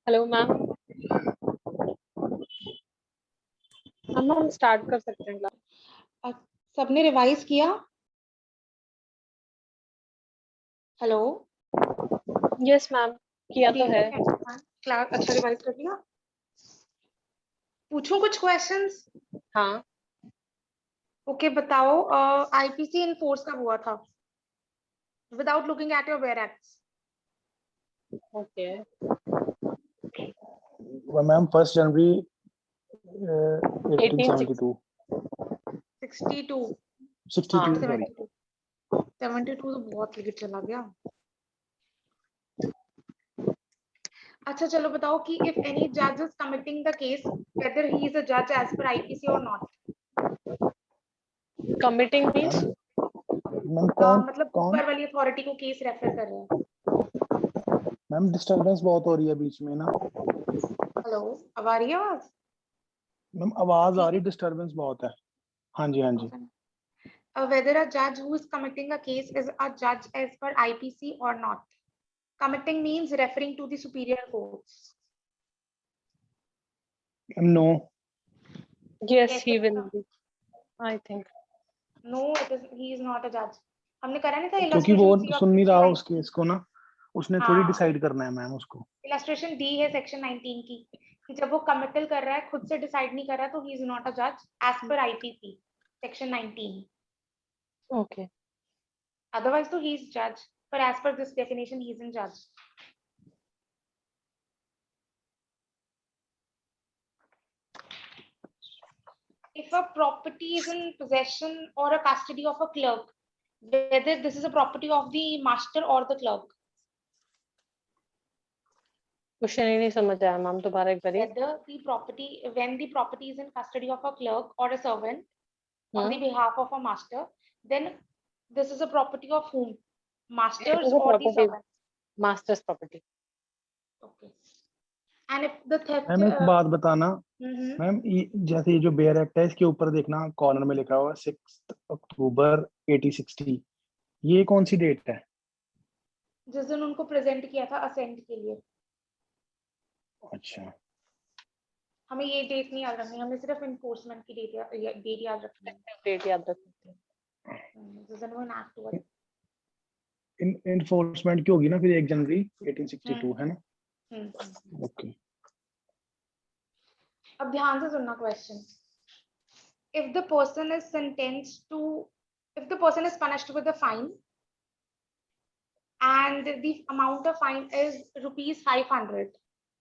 Hello ma'am. हम start कर सकते हैं क्लास। सबने रिवाइज किया? हेलो। यस मैम, किया तो है। क्लास अच्छा रिवाइज कर लिया? पूछूं कुछ क्वेश्चंस? हाँ, ओके बताओ, आईपीसी इनफोर्स कब हुआ था without looking at your bare acts? Okay. Ma'am 1 जनवरी 1860। 1872 62 62 सॉरी 72 72 तो बहुत लेट चला गया। अच्छा चलो बताओ कि इफ एनी जज is committing the case whether he is a judge as per IPC or not? Committing means ma'am कौन मतलब कौन ऊपर वाली अथॉरिटी को केस रेफर कर रहे हैं। मैम डिस्टरबेंस बहुत हो रही है बीच में ना। हेलो, अब आ रही है आवाज? मैम आवाज आ ठीक रही, डिस्टरबेंस बहुत है। हाँ जी हाँ जी। है। Whether a judge who is committing a case is a judge as per IPC or not. Committing means referring to the superior courts. Ma'am no. Yes Yes, he will be, I think. no, he is not a judge. हमने करा नहीं था क्योंकि वो illustration C of सुन नहीं रहा section उस case को ना, उसने थोड़ी हाँ, डिसाइड करना है मैम उसको। illustration D है section 19 की कि जब वो कमिटल कर रहा है, खुद से डिसाइड नहीं कर रहा, तो he is not a judge as per IPC section 19. Okay. Otherwise तो he is judge, but as per this definition he isn't judge. If a property is in possession or a custody of a clerk, whether this is a property of the master or the clerk. Question ही नहीं समझ आया ma'am, दोबारा एक बारी। Whether the property, when the property is in custody of a clerk or a servant on the behalf of a master, then this is a property of whom? Masters or the servant? Masters property. Okay. And if the theft. Ma'am एक बात बताना ma'am, जैसे ये जो bare act है इसके ऊपर देखना कॉर्नर में लिखा हुआ 6 अक्टूबर 1860, ये कौन सी डेट है? जिस दिन उनको प्रेजेंट किया था असेंट के लिए। अच्छा, हमें ये डेट नहीं याद रखनी, हमें सिर्फ इन्फोर्समेंट की डेट याद रखनी है। डेट याद रख सकते हैं। जिस दिन वो इनैक्ट हुआ। इन्फोर्समेंट की होगी ना फिर 1 जनवरी 1862 है ना? ओके। अब ध्यान से सुनना question. If the person is sentenced to, if the person is punished with a fine and the amount of fine is rupees 500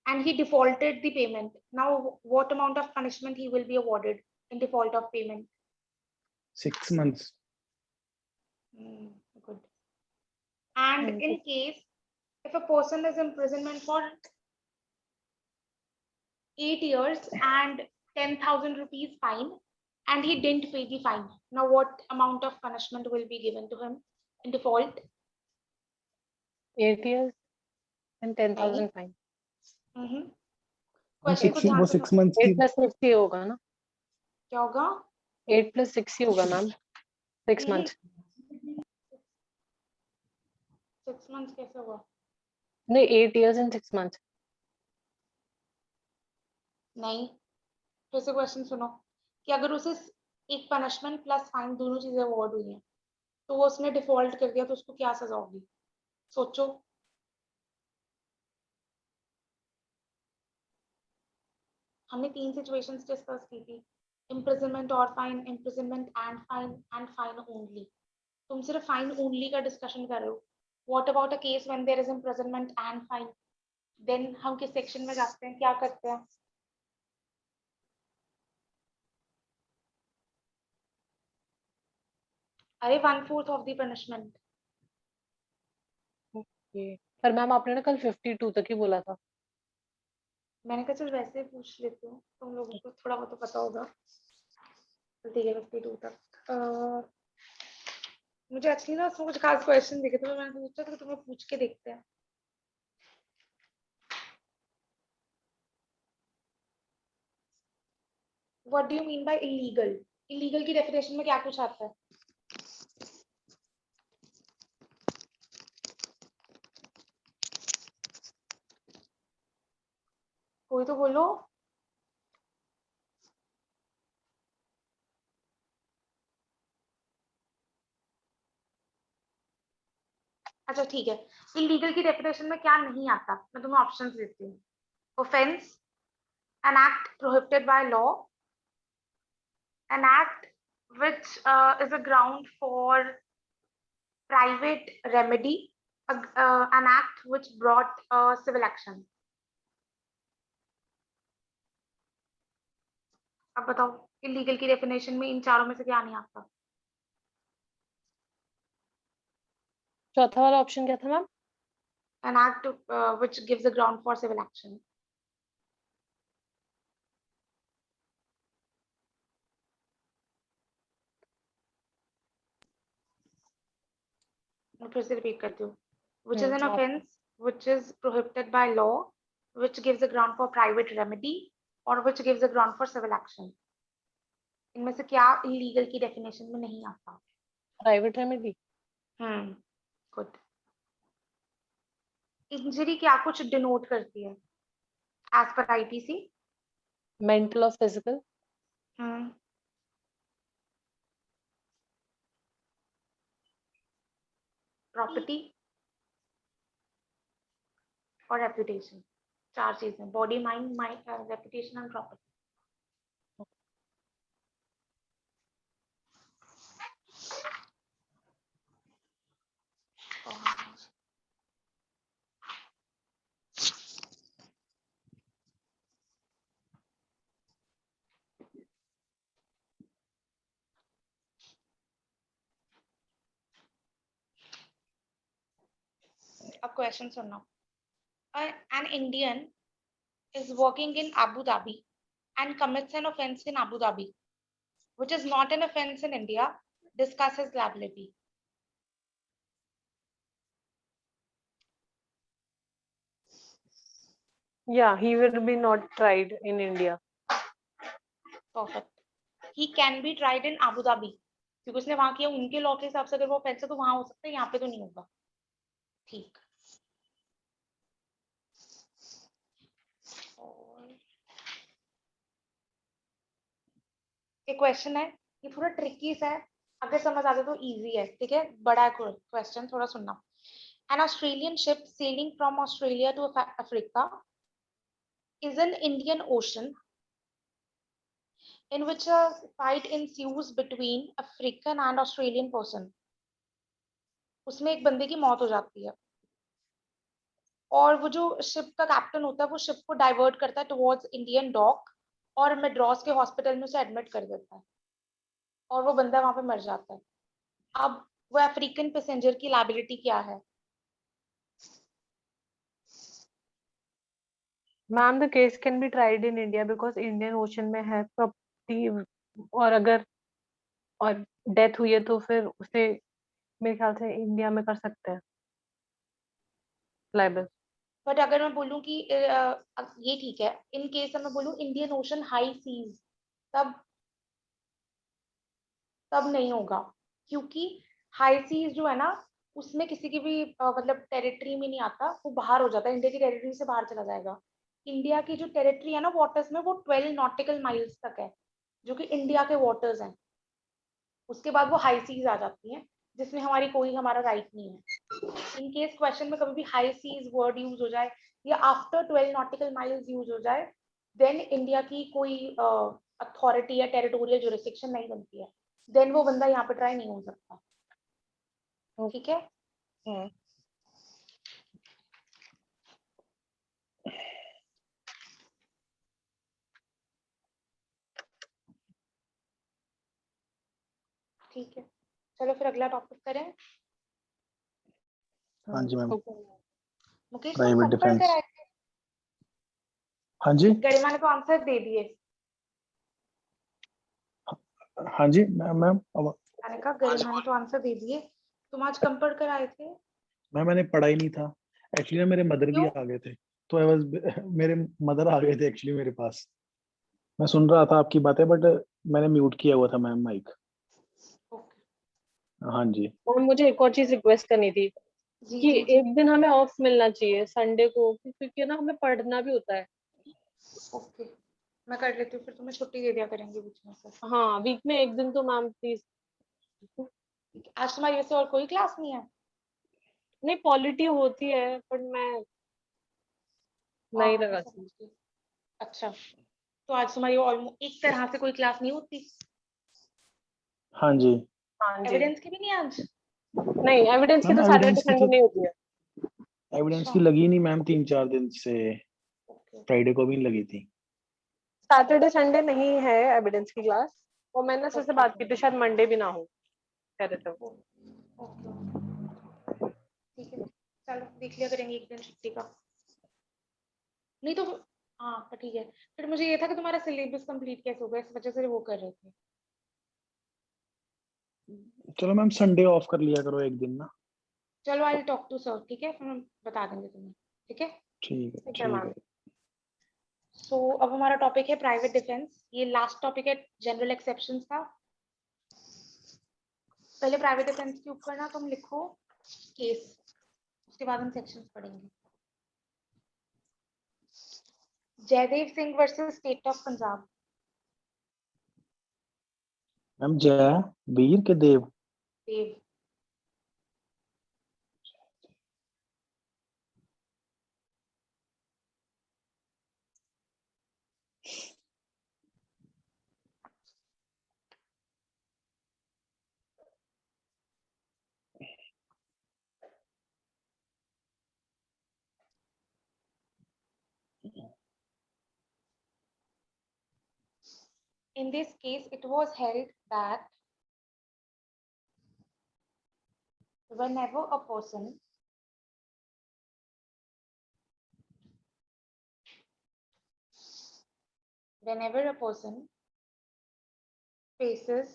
and he defaulted the payment, now what amount of punishment he will be awarded in default of payment? 6 months. Good. And in case if a person is in imprisonment for 8 years and 10,000 rupees fine and he didn't pay the fine, now what amount of punishment will be given to him in default? 8 years and 10,000 fine. Question को ध्यान वो से 6 सुनो। months 8 की + 6 ही होगा ना? क्या होगा? 8 + 6 ही होगा मैम, 6 मंथ्स। 6 months कैसे होगा? नहीं, 8 years and 6 months। नहीं, फिर से क्वेश्चन सुनो कि अगर उसे एक पनिशमेंट प्लस फाइन दोनों चीजें अवॉर्ड हुई हैं तो वो उसने डिफॉल्ट कर दिया तो उसको क्या सजा होगी? सोचो। हमने 3 सिचुएशंस डिस्कस की थी, इम्प्रिजनमेंट और fine, imprisonment and fine only. तुम सिर्फ फाइन ओनली का डिस्कशन कर रहे हो। What about a case when there is imprisonment and fine? Then हम किस सेक्शन में जाते हैं, क्या करते हैं? अरे 1/4 ऑफ द पनिशमेंट। ओके, पर मैम आपने ना कल 52 तक ही बोला था। मैंने कहा चल वैसे पूछ लेती हूँ, तुम लोगों को थोड़ा बहुत तो पता होगा। ठीक है 52 तक। मुझे एक्चुअली ना उसमें कुछ खास क्वेश्चन दिखे थे, तो मैंने सोचा कि तुम्हें पूछ के देखते हैं। What do you mean by illegal? Illegal की डेफिनेशन में क्या कुछ आता है? कोई तो बोलो। अच्छा ठीक है, इलीगल की डेफिनेशन में क्या नहीं आता, मैं तुम्हें ऑप्शंस देती हूँ। Offence, an act prohibited by law, an act which is a ground for private remedy, an act which brought civil action. अब बताओ इलीगल की डेफिनेशन में इन चारों में से क्या नहीं आता। चौथा वाला ऑप्शन क्या था ma'am? An act which gives a ground for civil action. मैं फिर से रिपीट करती हूँ, which is an offense which is prohibited by law, which gives a ground for private remedy, or which gives a ground for civil action. इनमें से क्या illegal की definition में नहीं आता? Private remedy. गुड। इंजरी क्या कुछ डिनोट करती है एज पर आईपीसी? मेंटल और फिजिकल। प्रॉपर्टी और रेपुटेशन, चार चीजें, body mind reputation and property. अब क्वेश्चन सुनना। An Indian is working in Abu Dhabi and commits an offense in Abu Dhabi, which is not an offense in India. Discuss his liability. Yeah, he will be not tried in India. Perfect. He can be tried in Abu Dhabi क्योंकि उसने वहां किया, उनके law के हिसाब से अगर वो offense है तो वहां हो सकता है, यहाँ पे तो नहीं होगा। ठीक। एक क्वेश्चन है, ये थोड़ा ट्रिकी सा है, अगर समझ आ जाए तो इजी है, ठीक है, बड़ा है क्वेश्चन, थोड़ा सुनना। An Australian ship sailing from Australia to Africa is an Indian Ocean in which a fight ensues between African and Australian person. उसमें एक बंदे की मौत हो जाती है और वो जो शिप का कैप्टन होता है वो शिप को डाइवर्ट करता है टुवर्ड्स इंडियन डॉक और मेड्रॉस के हॉस्पिटल में उसे एडमिट कर देता है और वो बंदा वहां पे मर जाता है। अब वो अफ्रीकन पैसेंजर की लायबिलिटी क्या है? Ma'am the case can be tried in India because Indian ocean में है प्रॉपर्टी, और अगर और डेथ हुई है तो फिर उसे मेरे ख्याल से इंडिया में कर सकते हैं लाइबल। बट अगर मैं बोलूं कि ये ठीक है, इन केस मैं बोलूं इंडियन ओशन हाई सीज, तब तब नहीं होगा, क्योंकि हाई सीज जो है ना उसमें किसी की भी मतलब टेरिटरी में नहीं आता, वो बाहर हो जाता है, इंडिया की टेरिटरी से बाहर चला जाएगा। इंडिया की जो टेरिटरी है ना वाटर्स में, वो 12 नॉटिकल माइल्स तक है, जो कि इंडिया के वाटर्स हैं। उसके बाद वो हाई सीज आ जाती हैं जिसमें हमारा राइट नहीं है। इन केस क्वेश्चन में कभी भी हाई सीज वर्ड यूज हो जाए या आफ्टर 12 नॉटिकल माइल्स यूज हो जाए, देन इंडिया की कोई अथॉरिटी या टेरिटोरियल जुरिस्डिक्शन नहीं बनती है, देन वो बंदा यहाँ पे ट्राई नहीं हो सकता। ठीक है। ठीक है, चलो फिर अगला टॉपिक करें। हाँ जी मैम। Mukesh private defence. कराए थे? हाँ जी। गरिमा ने तो आंसर दे दिए। हाँ जी मैम। मैंने कहा गरिमा ने तो आंसर दे दिए, तुम आज कंपेयर कराए थे? मैम मैंने पढ़ा ही नहीं था एक्चुअली, मेरे मदर भी आ गए थे, तो आई वाज मेरे मदर आ गए थे एक्चुअली मेरे पास। मैं सुन रहा था आपकी बातें बट मैंने म्यूट किया हुआ था मैम माइक। हाँ जी। और मुझे एक और चीज रिक्वेस्ट करनी थी कि एक दिन हमें ऑफ मिलना चाहिए संडे को, क्योंकि ना हमें पढ़ना भी होता है। ओके, मैं कर लेती हूँ, फिर तुम्हें छुट्टी दे दिया करेंगे बीच में से। हाँ, वीक में एक दिन तो मैम प्लीज। आज तुम्हारी वैसे और कोई क्लास नहीं है? नहीं, पॉलिटी होती है पर मैं नहीं हाँ, मैं लगाती। समझ गई। अच्छा, तो आज तुम्हारी ऑलमोस्ट एक तरह से कोई क्लास नहीं होती? हाँ जी हाँ जी। एविडेंस की भी नहीं आज? नहीं, एविडेंस की मैम, तो सैटरडे एविडेंस की संडे तो नहीं होती है। एविडेंस अच्छा, की लगी नहीं मैम 3-4 दिन से, ओके। फ्राइडे को भी नहीं लगी थी। सैटरडे संडे नहीं है एविडेंस की क्लास। और मैंने सर से ओके, बात की थी, शायद मंडे भी ना हो, कह रहे थे वो। ओके, ठीक है, चलो देख लिया करेंगे एक दिन छुट्टी का। नहीं तो हाँ, तो ठीक है। फिर मुझे ये था कि तुम्हारा सिलेबस कंप्लीट कैसे होगा, इस वजह से वो कर रहे थे। चलो मैम, संडे ऑफ कर लिया करो एक दिन ना। चलो, आई टॉक टू सर, ठीक है, फिर हम बता देंगे तुम्हें, ठीक है। ठीक है, ठीक है ठीक मैम। है। सो अब हमारा टॉपिक है प्राइवेट डिफेंस। ये लास्ट टॉपिक है जनरल एक्सेप्शंस का। पहले प्राइवेट डिफेंस के ऊपर ना तुम लिखो केस, उसके बाद हम सेक्शंस पढ़ेंगे। Jaidev Singh versus state of Punjab. Ma'am, Jai Veer के Dev. Dev. In this case, it was held that whenever a person faces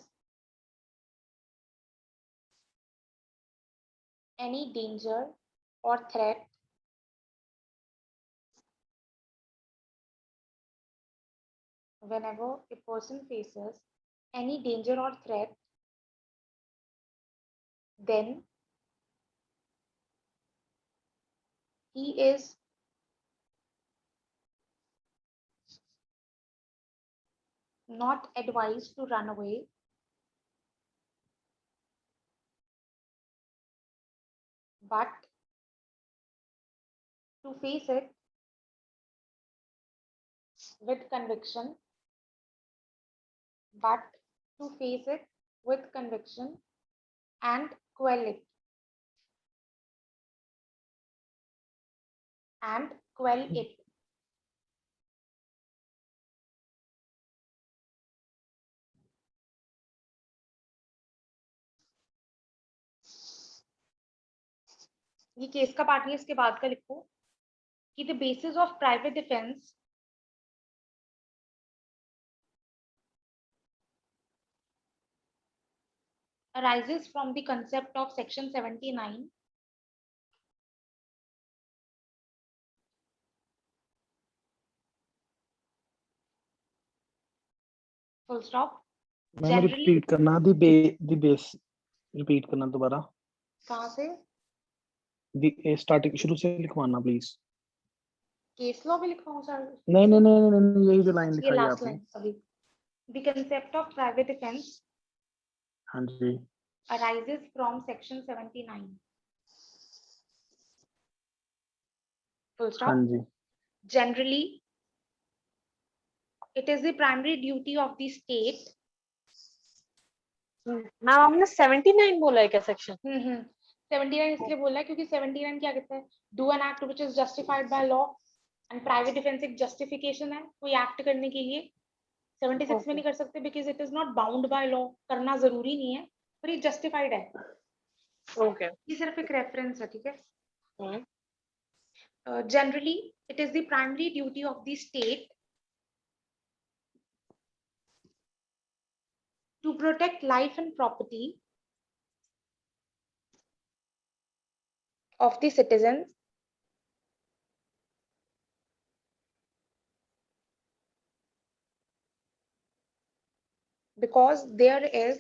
any danger or threat, whenever a person faces any danger or threat, then he is not advised to run away, but to face it with conviction, but to face it with conviction and quell it, and quell it. ये case का part नहीं, इसके बाद का लिखो कि the basis of private defence arises from the concept of section 79 full stop. Ma'am, Generally, repeat करना the base, repeat करना दोबारा। कहाँ से? स्टार्टिंग शुरू से लिखवाना प्लीज। केस लॉ भी लिखवाऊं सर? नहीं नहीं नहीं नहीं नहीं, यही जो लाइन ये लिखाई लास्ट आपने। लाइन अभी। The concept of private defense हाँ जी। arises from section 79 full हाँ stop. जी। Generally, it is the primary duty of the state. Ma'am आपने 79 बोला है क्या सेक्शन? 79 इसलिए बोला है क्योंकि 79 क्या कहता है? Do an act which is justified by law, and private defence एक जस्टिफिकेशन है कोई एक्ट करने के लिए। 76 में नहीं कर सकते because it is not bound by law, करना जरूरी नहीं है, पर ये जस्टिफाइड है। ओके। ये सिर्फ एक रेफरेंस है, ठीक है। Generally, it is the primary duty of the state to protect life and property of the citizens because there is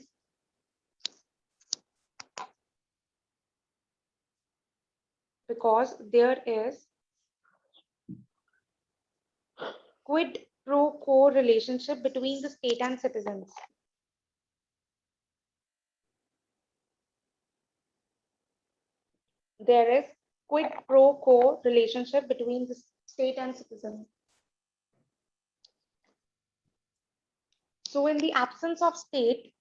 quid pro quo relationship between the state and citizens. There is quid pro quo relationship between the state and citizen. So in the absence of state,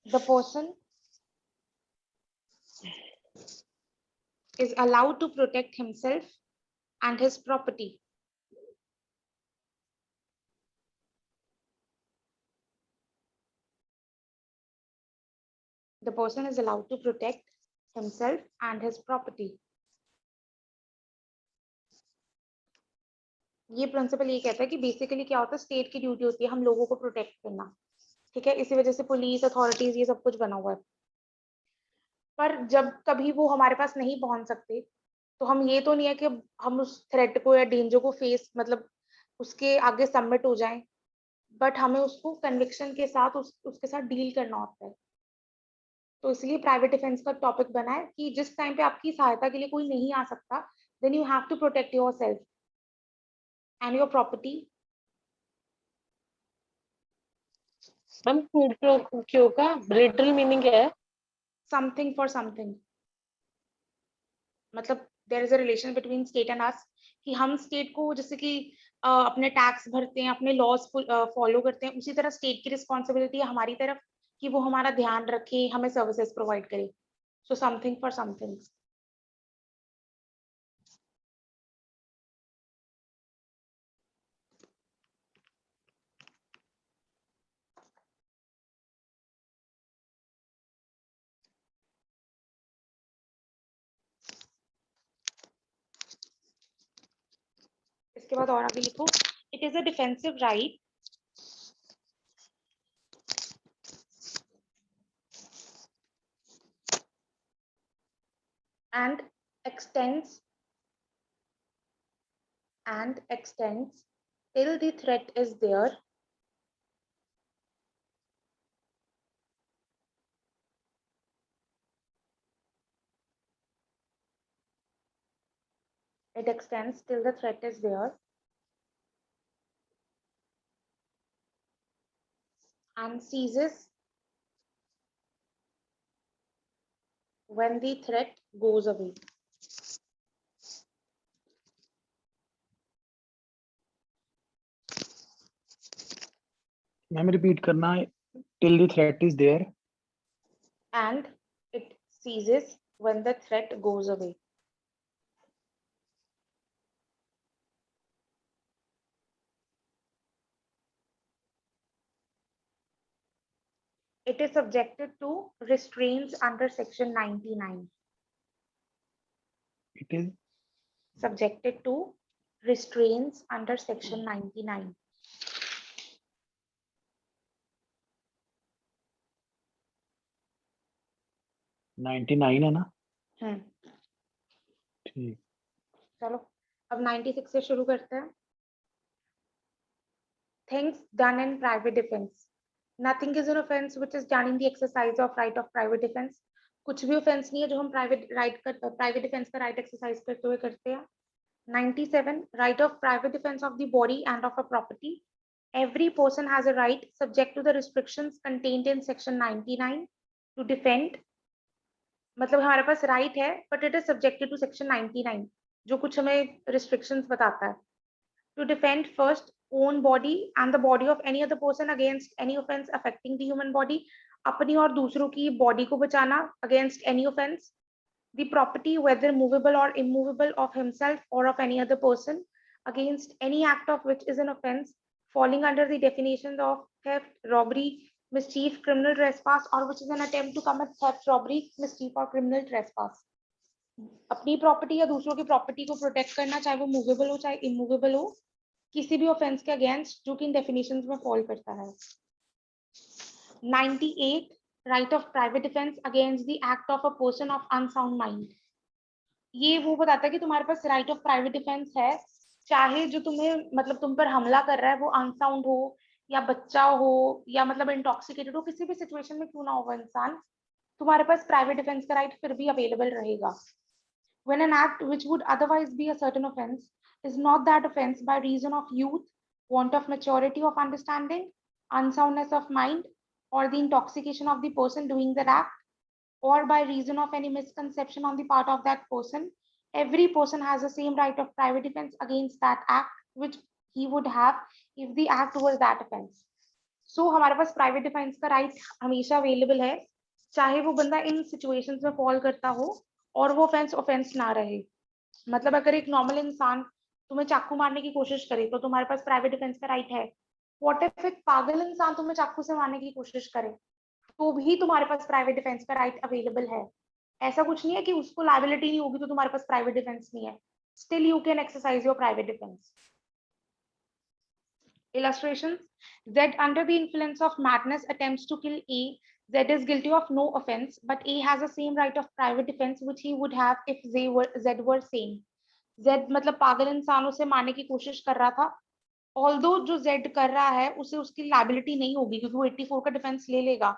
the person is allowed to protect himself and his property. The person is allowed to protect himself and his property. ये principal ये कहता है कि basically क्या होता है, state की duty होती है हम लोगों को प्रोटेक्ट करना, ठीक है, इसी वजह से पुलिस अथॉरिटीज ये सब कुछ बना हुआ है। पर जब कभी वो हमारे पास नहीं पहुंच सकते तो हम ये तो नहीं है कि हम उस थ्रेट को या डेंजर को फेस मतलब उसके आगे सबमिट हो जाएं, बट हमें उसको कन्विक्शन के साथ उसके साथ डील करना होता है। तो इसलिए प्राइवेट डिफेंस का टॉपिक बना है कि जिस टाइम पे आपकी सहायता के लिए कोई नहीं आ सकता, then you have to protect yourself and your property. Ma'am क्यों का लिटरल मीनिंग क्या है? समथिंग फॉर समथिंग, मतलब there is a relation between state and us कि हम स्टेट को जैसे कि अपने टैक्स भरते हैं, अपने लॉज फॉलो करते हैं, उसी तरह स्टेट की रिस्पॉन्सिबिलिटी है हमारी तरफ कि वो हमारा ध्यान रखे, हमें सर्विसेज प्रोवाइड करे। So something for something. इसके बाद और आगे लिखो, it is a defensive right and extends till the threat is there it extends till the threat is there and ceases when the threat goes away. Ma'am repeat करना है, till the threat is there and it ceases when the threat goes away. It is subjected to restraints under section 99. it is Subjected to restraints under section 99. है ना? ठीक, चलो अब 96 से शुरू करते हैं। Things done in private defense. Nothing is an offense which is done in the exercise of right of private defense. कुछ भी offense नहीं है जो हम private defense का right exercise करते हुए करते हैं। 97 right of private defense of the body and of a property. Every person has a right subject to the restrictions contained in section 99 to defend. मतलब हमारे पास right है but it is subjected to section 99 जो कुछ हमें restrictions बताता है। To defend first own body and the body of any other person against any offense affecting the human body. अपनी और दूसरों की body को बचाना against any offense. The property whether movable or immovable of himself or of any other person against any act of which is an offense falling under the definitions of theft, robbery, mischief, criminal trespass or which is an attempt to commit theft, robbery, mischief or criminal trespass. अपनी property या दूसरों की property को protect करना, चाहे वो movable हो चाहे इमूवेबल हो, किसी भी ऑफेंस के अगेंस्ट जो कि इन डेफिनेशंस में फॉल करता है। 98 right of private defence against the act of a person of unsound mind. ये वो बताता है कि तुम्हारे पास राइट ऑफ प्राइवेट डिफेंस है, चाहे जो तुम्हें मतलब तुम पर हमला कर रहा है वो अनसाउंड हो या बच्चा हो या मतलब इंटॉक्सिकेटेड हो, किसी भी सिचुएशन में क्यों ना हो इंसान, तुम्हारे पास प्राइवेट डिफेंस का राइट फिर भी अवेलेबल रहेगा. When an act which would otherwise be a certain offense is not that offense by reason of youth, want of maturity of understanding, unsoundness of mind, or the intoxication of the person doing the act, or by reason of any misconception on the part of that person, every person has the same right of private defense against that act which he would have if the act was that offense. So हमारे पास private defence का right हमेशा available है, चाहे वो बंदा इन situations में fall करता हो और वो ऑफेंस ना रहे. मतलब अगर एक नॉर्मल इंसान तुम्हें चाकू मारने की कोशिश करे तो तुम्हारे पास प्राइवेट डिफेंस का राइट है. व्हाट इफ एक पागल इंसान तुम्हें चाकू से मारने की कोशिश करे तो भी तुम्हारे पास प्राइवेट डिफेंस का राइट अवेलेबल है. ऐसा कुछ नहीं है कि उसको लायबिलिटी नहीं होगी तो तुम्हारे पास प्राइवेट डिफेंस नहीं है. Still you can exercise your private defence. Illustrations. Z under the influence of madness attempts to kill A. Z is guilty of no offense, but A has the same right of private defense which he would have if Z were sane. Z मतलब पागल इंसान उसे मारने की कोशिश कर रहा था. ऑल्दो जो Z कर रहा है उसे उसकी लायबिलिटी नहीं होगी क्योंकि वो 84 का डिफेंस ले लेगा.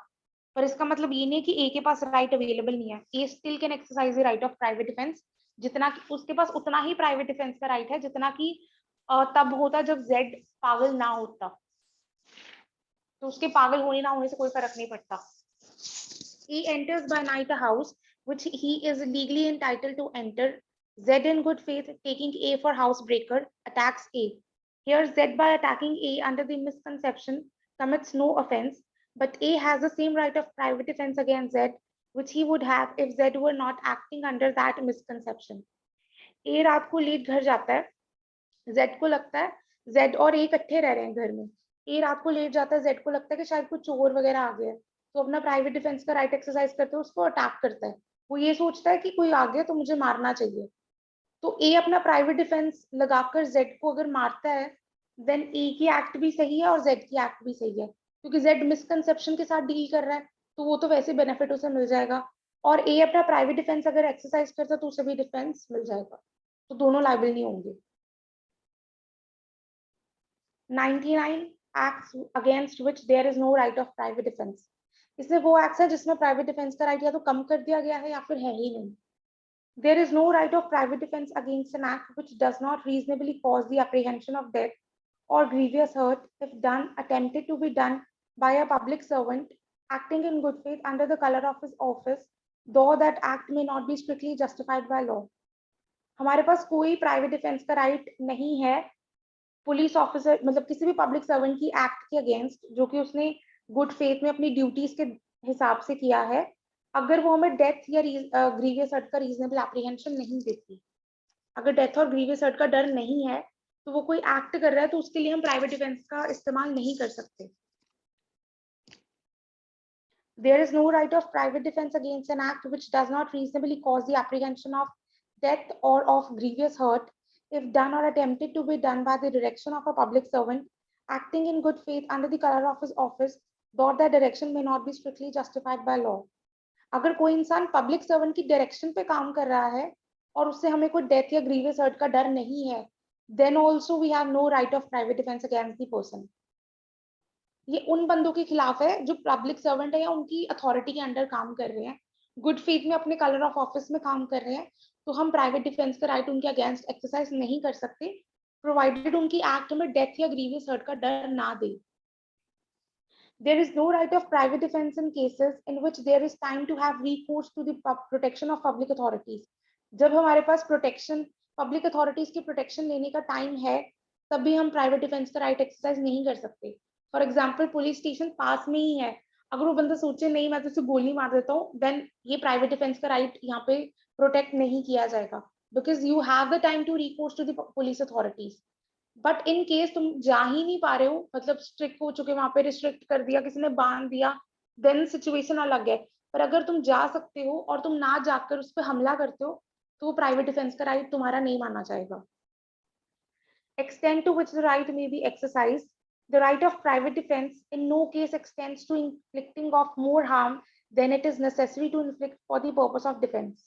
पर इसका मतलब ये नहीं कि A के पास राइट अवेलेबल नहीं है. A still can exercise the right of private defense. जितना कि उसके पास उतना ही प्राइवेट डिफेंस का राइट है जितना कि तब होता जब Z पागल ना होता. तो उसके पागल होने ना होने से कोई फर्क नहीं पड़ता. He enters by night a house which he is legally entitled to enter. Z in good faith taking A for housebreaker attacks A. Here Z by attacking A under the misconception commits no offense, but A has the same right of private defense against Z which he would have if Z were not acting under that misconception. A रात को late घर जाता है. Z को लगता है Z और A इकट्ठे रह रहे हैं घर में. A रात को लेट जाता है, Z को लगता है कि शायद कुछ चोर वगैरह आ गया है, तो अपना प्राइवेट डिफेंस का राइट एक्सरसाइज करते हुए उसको अटैक करता है. वो ये सोचता है कि कोई आ गया तो मुझे मारना चाहिए. तो A अपना प्राइवेट डिफेंस लगाकर Z को अगर मारता है, देन A की एक्ट भी सही है और Z की एक्ट भी सही है क्योंकि Z मिसकंसेप्शन के साथ डील कर रहा है तो वो तो वैसे बेनिफिट उसे मिल जाएगा. और A अपना प्राइवेट डिफेंस अगर एक्सरसाइज करता है तो उसे भी डिफेंस मिल जाएगा. तो दोनों लायबल नहीं होंगे. 99 acts against which there is no right of private defense. इसमें वो एक्ट्स है जिसमें प्राइवेट डिफेंस का राइट या तो कम कर दिया गया है या फिर है ही नहीं. There is no right of private defense against an act which does not reasonably cause the apprehension of death or grievous hurt if done attempted to be done by a public servant acting in good faith under the color of his office, though that act may not be strictly justified by law. हमारे पास कोई private defence का right नहीं है police officer मतलब किसी भी public servant की act के अगेंस्ट जो कि उसने गुड फेथ में अपनी ड्यूटीज के हिसाब से किया है, अगर वो हमें डेथ या ग्रीवियस हर्ट का रीजनेबल एप्रीहेंशन नहीं देती. अगर डेथ और ग्रीवियस हर्ट का डर नहीं है तो वो कोई एक्ट कर रहा है तो उसके लिए हम प्राइवेट डिफेंस का इस्तेमाल नहीं कर सकते. There is no right of private defense against an act which does not reasonably cause the apprehension of death or of grievous hurt if done or attempted to be done by the direction of a public servant acting in good faith under the color of his office, though that direction may not be strictly justified by law. अगर कोई इंसान public servant की direction पे काम कर रहा है और उससे हमें कोई डेथ या ग्रीवियस हर्ट का डर नहीं है, then also we have no right of private defense against the person. ये उन बंदों के खिलाफ है जो पब्लिक सर्वेंट है या उनकी अथॉरिटी के अंडर काम कर रहे हैं, गुड फेथ में अपने कलर ऑफ ऑफिस में काम कर रहे हैं, तो हम प्राइवेट डिफेंस का राइट उनके अगेंस्ट एक्सरसाइज नहीं कर सकते प्रोवाइडेड उनकी एक्ट में डेथ या ग्रीवियस हर्ट का डर ना दे. There is no right of private defense in cases in which there is time to have recourse to the protection of public authorities. जब हमारे पास प्रोटेक्शन पब्लिक अथॉरिटीज की protection लेने का टाइम है तब भी हम प्राइवेट डिफेंस का राइट एक्सरसाइज नहीं कर सकते. फॉर एग्जाम्पल पुलिस स्टेशन पास में ही है, अगर वो बंदा सोचे नहीं मैं तो उसे गोली मार देता हूँ, देन ये प्राइवेट डिफेंस का राइट यहाँ पे प्रोटेक्ट नहीं किया जाएगा because you have the time to recourse to the police authorities. But in case तुम जा ही नहीं पा रहे हो, मतलब स्ट्रिक्ट हो चुके वहां पे रिस्ट्रिक्ट कर दिया, किसी ने बांध दिया, देन सिचुएशन अलग है. पर अगर तुम जा सकते हो और तुम ना जाकर उस पर हमला करते हो तो वो प्राइवेट डिफेंस का राइट तुम्हारा नहीं माना जाएगा. Extent to which the right may be exercised. The right of private defense in no case extends to inflicting of more harm than it is necessary to inflict for the purpose of defense.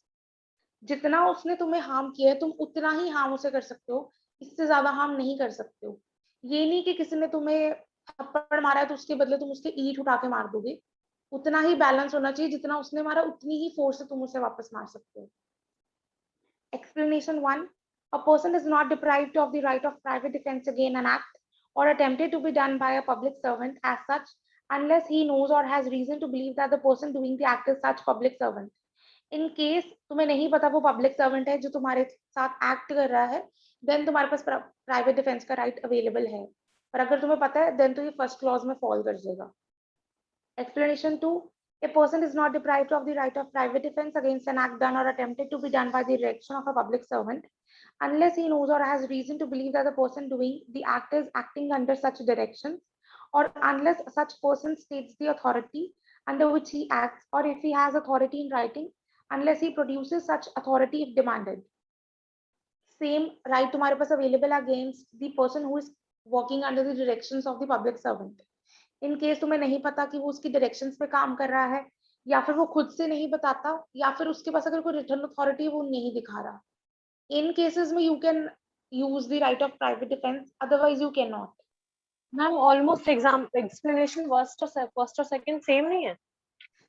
जितना उसने तुम्हें harm किया है तुम उतना ही harm उसे कर सकते हो, इससे ज्यादा हार्म नहीं कर सकते हो. ये नहीं कि किसी ने तुम्हें थप्पड़ मारा है तो उसके बदले तुम उसके ईंट उठा के मार दोगे, उतना ही बैलेंस होना चाहिए, जितना उसने मारा उतनी ही फोर्स से तुम उसे वापस मार सकते हो। Explanation 1. A person is not deprived of the right of private defense against an act or attempted to be done by a public servant as such unless he knows or has reason to believe that the person doing the act is such public servant. In case तुम्हें नहीं पता वो public servant है जो तुम्हारे साथ act कर रहा है, देन तुम्हारे पास प्राइवेट डिफेंस का राइट अवेलेबल है, पर अगर तुम्हें पता है देन तो ये फर्स्ट क्लॉज में फॉल कर जाएगा। Explanation 2. A person is not deprived of the right of private defense against an act done or attempted to be done by the direction of a public servant unless he knows or has reason to believe that the person doing the act is acting under such directions, or unless such person states the authority under which he acts, or if he has authority in writing, unless he produces such authority if demanded. Same right तुम्हारे पास available against the person who is working under the directions of the public servant. In case तुम्हें नहीं पता कि वो उसकी directions पे काम कर रहा है, या फिर वो खुद से नहीं बताता, या फिर उसके पास अगर कोई रिटर्न अथॉरिटी वो नहीं दिखा रहा, इन केसेस में you can use the right of private defence, otherwise you can not. Ma'am almost exam explanation first और सेकंड सेम नहीं है?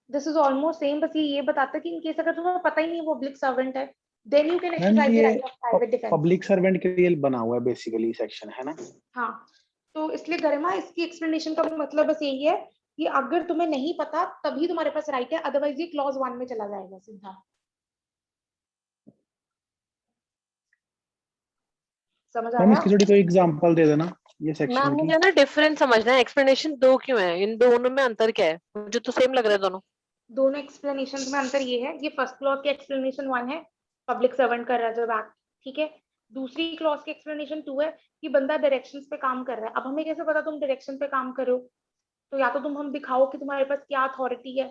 दिस इज ऑलमोस्ट सेम, बस ये बताता है कि इन केस अगर तुम्हें पता ही नहीं वो पब्लिक सर्वेंट है, then you can ma'am exercise the ये right of private defence. Public servant के लिए बना हुआ है बेसिकली सेक्शन, है ना? हाँ, तो इसलिए गरिमा इसकी एक्सप्लेनेशन का मतलब बस यही है कि अगर तुम्हें नहीं पता तभी तुम्हारे पास राइट है, अदरवाइज ये क्लॉज 1 में चला जाएगा सीधा। समझ मैम आया? इसकी थोड़ी कोई एग्जांपल दे देना ये मैम सेक्शन की। मुझे ना डिफरेंस समझना है, एक्सप्लेनेशन दो क्यों है, इन दोनों में अंतर क्या है? मुझे तो सेम लग रहा है दोनों। दोनों एक्सप्लेनेशन में अंतर ये है, ये फर्स्ट क्लॉज की एक्सप्लेनेशन 1 है, पब्लिक सर्वेंट कर रहा है जब एक्ट, ठीक है। दूसरी क्लॉज की एक्सप्लेनेशन 2 है कि बंदा डायरेक्शंस पे काम कर रहा है। अब हमें कैसे पता तुम डायरेक्शन पे काम कर रहे हो? तो या तो तुम हम दिखाओ कि तुम्हारे पास क्या अथॉरिटी है,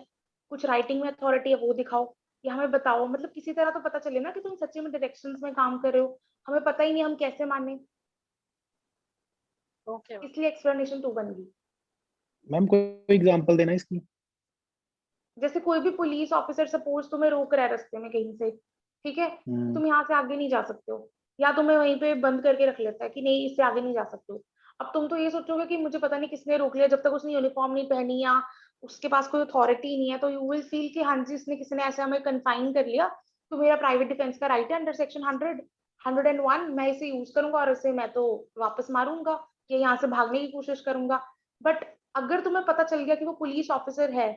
कुछ राइटिंग में अथॉरिटी है वो दिखाओ, या हमें बताओ, मतलब किसी तरह तो पता चले ना कि तुम सच्ची में डायरेक्शंस में काम कर रहे हो। हमें पता ही नहीं, हम कैसे माने? ओके इसलिए एक्सप्लेनेशन 2 बन गई। मैम कोई एग्जांपल देना इसकी। जैसे कोई भी पुलिस ऑफिसर सपोज तुम्हें रोक रहा है रास्ते में कहीं से, ठीक है, तुम यहाँ से आगे नहीं जा सकते हो, या तुम्हें वहीं पे बंद करके रख लेता है कि नहीं इससे आगे नहीं जा सकते हो। अब तुम तो ये सोचोगे कि मुझे पता नहीं किसने रोक लिया, जब तक उसने यूनिफॉर्म नहीं पहनी या उसके पास कोई अथॉरिटी नहीं है, तो यू विल फील कि हाँ जी इसने किसी ने ऐसे हमें कन्फाइन कर लिया, तो मेरा प्राइवेट डिफेंस का राइट है अंडर सेक्शन 100, 101, मैं इसे यूज करूंगा और इसे मैं तो वापस मारूंगा या यहाँ से भागने की कोशिश करूंगा। बट अगर तुम्हें पता चल गया कि वो पुलिस ऑफिसर है,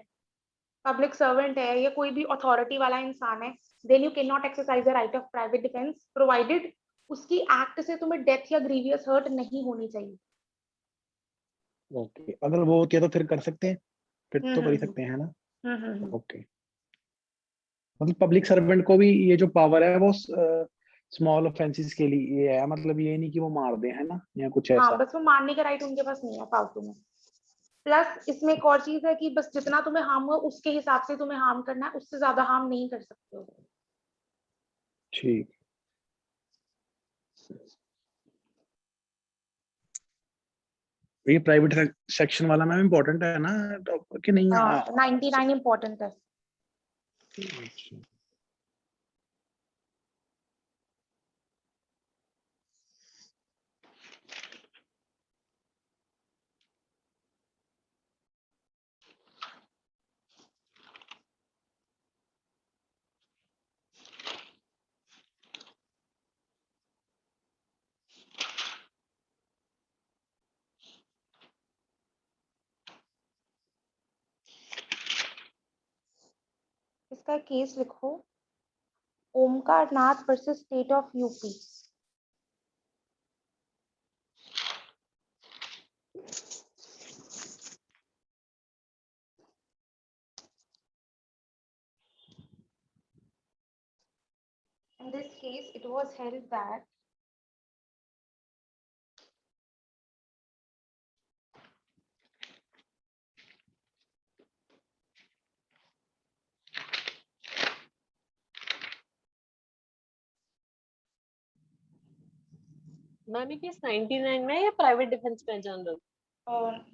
पब्लिक सर्वेंट है, या कोई भी अथॉरिटी वाला इंसान है, then you can not exercise the right of private defence provided उसकी एक्ट से तुम्हें डेथ या ग्रीवियस हर्ट नहीं होनी चाहिए। ओके, अगर वो होती है तो फिर कर सकते हैं, फिर तो कर ही हम्म सकते हैं, है ना? हम्म। ओके, मतलब पब्लिक सर्वेंट को भी ये जो पावर है वो स्मॉल ऑफेंसेस के लिए है, मतलब ये नहीं कि वो मार दे, है ना, या कुछ हाँ, ऐसा? बस वो मारने का राइट उनके पास नहीं है फालतू में। प्लस इसमें एक और चीज है कि बस जितना तुम्हें हार्म हो उसके हिसाब से तुम्हें हार्म करना है, उससे ज्यादा हार्म नहीं कर सकते हो। ठीक। ये प्राइवेट सेक्शन वाला मैम इम्पोर्टेंट है ना कि नहीं? हाँ, 99 इंपॉर्टेंट है। अच्छा। इसका केस लिखो, Omkar Nath versus state of UP. In this case, it was held that ma'am ये केस 99 में या प्राइवेट डिफेंस में जनरल?